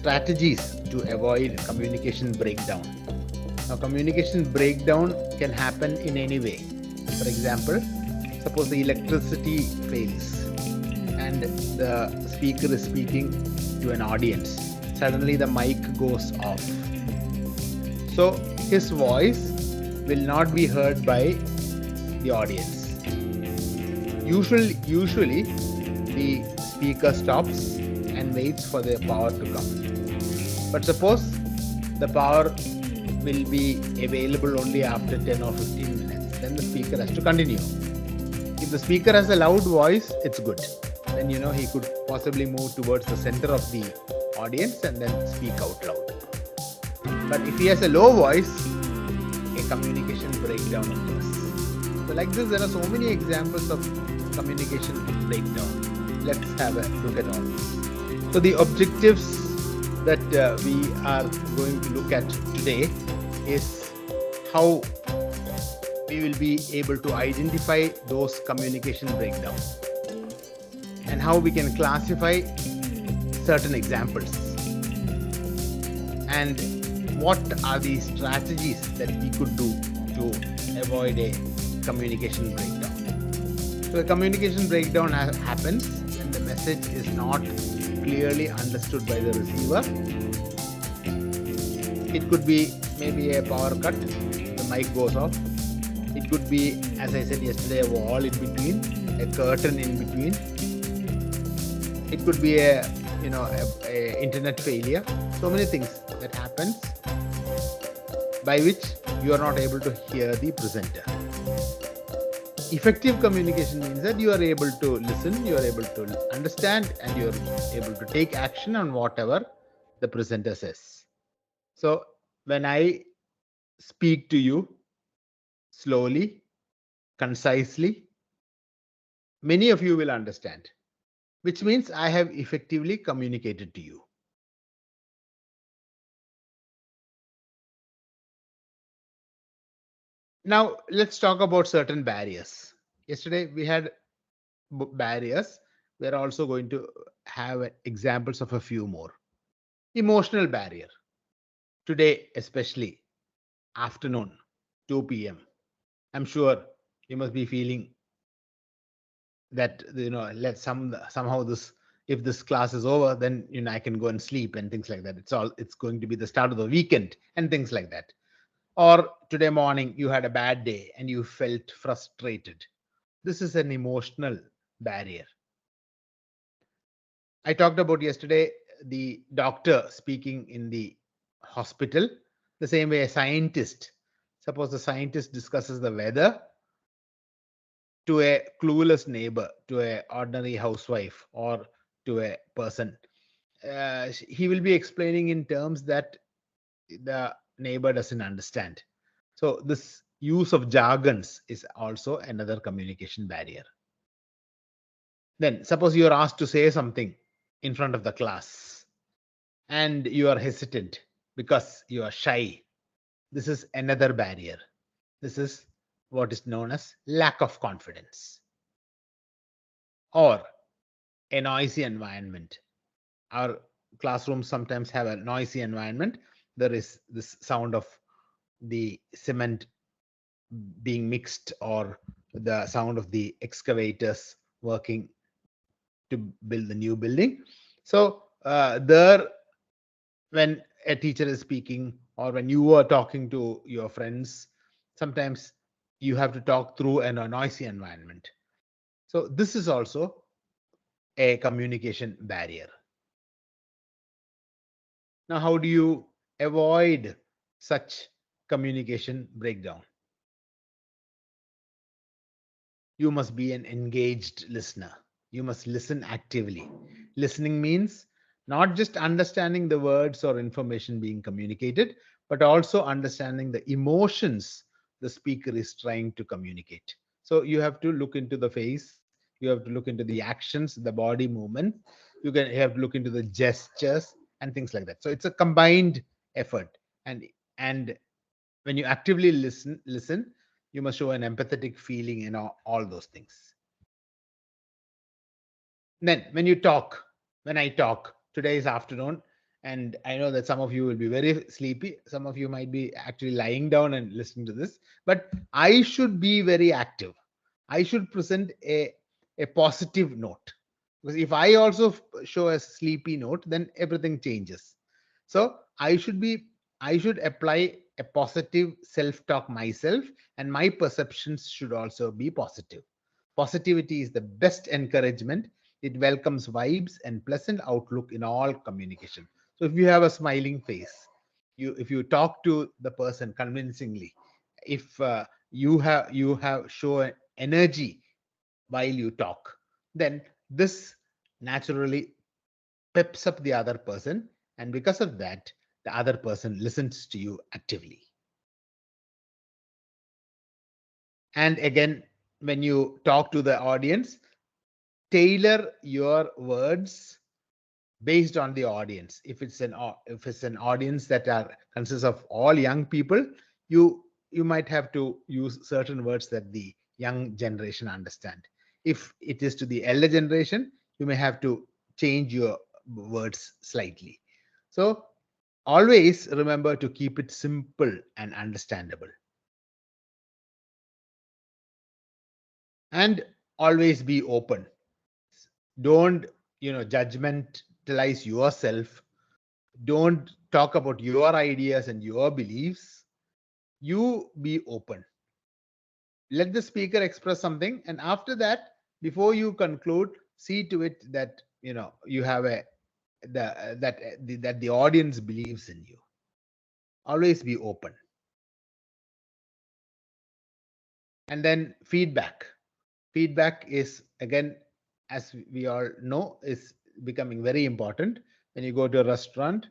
strategies to avoid communication breakdown. Now, communication breakdown can happen in any way. For example, suppose the electricity fails and the speaker is speaking to an audience. Suddenly the mic goes off. So his voice will not be heard by the audience. Usually the speaker stops and waits for the power to come. But suppose the power will be available only after 10 or 15 minutes. Then the speaker has to continue. If the speaker has a loud voice, it's good. Then he could possibly move towards the center of the audience and then speak out loud. But if he has a low voice, a communication breakdown occurs. So like this, there are so many examples of communication breakdown. Let's have a look at all this. So the objectives that we are going to look at today is how we will be able to identify those communication breakdowns and how we can classify certain examples and what are the strategies that we could do to avoid a communication breakdown. So the communication breakdown happens when the message is not clearly understood by the receiver. It could be maybe a power cut, the mic goes off. It could be, as I said yesterday, a wall in between, a curtain in between. It could be a internet failure. So many things that happens by which you are not able to hear the presenter. Effective communication means that you are able to listen, you are able to understand, and you are able to take action on whatever the presenter says. So when I speak to you slowly, concisely, many of you will understand, which means I have effectively communicated to you. Now, let's talk about certain barriers. Yesterday, we had barriers. We're also going to have examples of a few more. Emotional barrier. Today, especially afternoon, 2 p.m. I'm sure you must be feeling that, somehow if this class is over, then, I can go and sleep and things like that. It's going to be the start of the weekend and things like that. Or today morning, you had a bad day and you felt frustrated. This is an emotional barrier. I talked about yesterday the doctor speaking in the hospital, the same way a scientist. Suppose the scientist discusses the weather to a clueless neighbor, to an ordinary housewife, or to a person. He will be explaining in terms that the neighbor doesn't understand. So this use of jargons is also another communication barrier. Then suppose you are asked to say something in front of the class and you are hesitant because you are shy. This is another barrier. This is what is known as lack of confidence. Or a noisy environment. Our classrooms sometimes have a noisy environment. There is this sound of the cement being mixed or the sound of the excavators working to build the new building. So there, when a teacher is speaking or when you are talking to your friends, sometimes you have to talk through a noisy environment. So this is also a communication barrier. Now, how do you avoid such communication breakdown? You must be an engaged listener. You must listen actively. Listening means not just understanding the words or information being communicated, but also understanding the emotions the speaker is trying to communicate. So you have to look into the face, you have to look into the actions, the body movement, you have to look into the gestures and things like that. So it's a combined effort. And when you actively listen, you must show an empathetic feeling in all those things. Then when I talk today's afternoon, And I know that some of you will be very sleepy. Some of you might be actually lying down and listening to this. But I should be very active. I should present a positive note. Because if I also show a sleepy note, then everything changes. So I should apply a positive self-talk myself, and my perceptions should also be positive. Positivity is the best encouragement. It welcomes vibes and pleasant outlook in all communication. So if you have a smiling face, if you talk to the person convincingly, if you have show energy while you talk, then this naturally peps up the other person, and because of that, the other person listens to you actively. And again, when you talk to the audience, tailor your words based on the audience. If it's an audience that are consists of all young people, you might have to use certain words that the young generation understand. If it is to the elder generation, you may have to change your words slightly. So always remember to keep it simple and understandable, and always be open. Don't judgmentalize yourself. Don't talk about your ideas and your beliefs. You be open. Let the speaker express something, and after that, before you conclude, see to it that you have that the audience believes in you. Always be open. And then feedback is, again, as we all know, is becoming very important. When you go to a restaurant,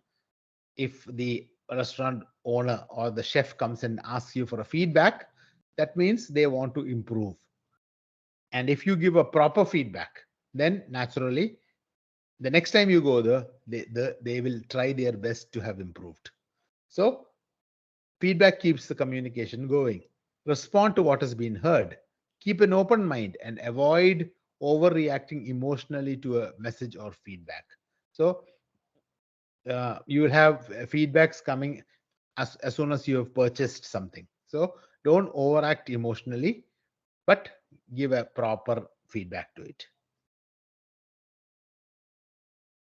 if the restaurant owner or the chef comes and asks you for a feedback, that means they want to improve. And if you give a proper feedback, then naturally the next time you go there, they will try their best to have improved. So feedback keeps the communication going. Respond to what has been heard. Keep an open mind and avoid overreacting emotionally to a message or feedback. So you will have feedbacks coming as soon as you have purchased something. So don't overact emotionally, but give a proper feedback to it.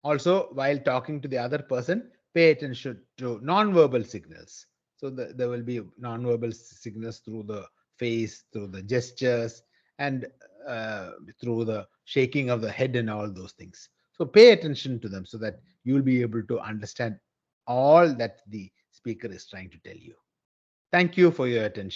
Also, while talking to the other person, pay attention to non-verbal signals. So there will be non-verbal signals through the face, through the gestures, and through the shaking of the head and all those things. So pay attention to them so that you will be able to understand all that the speaker is trying to tell you. Thank you for your attention.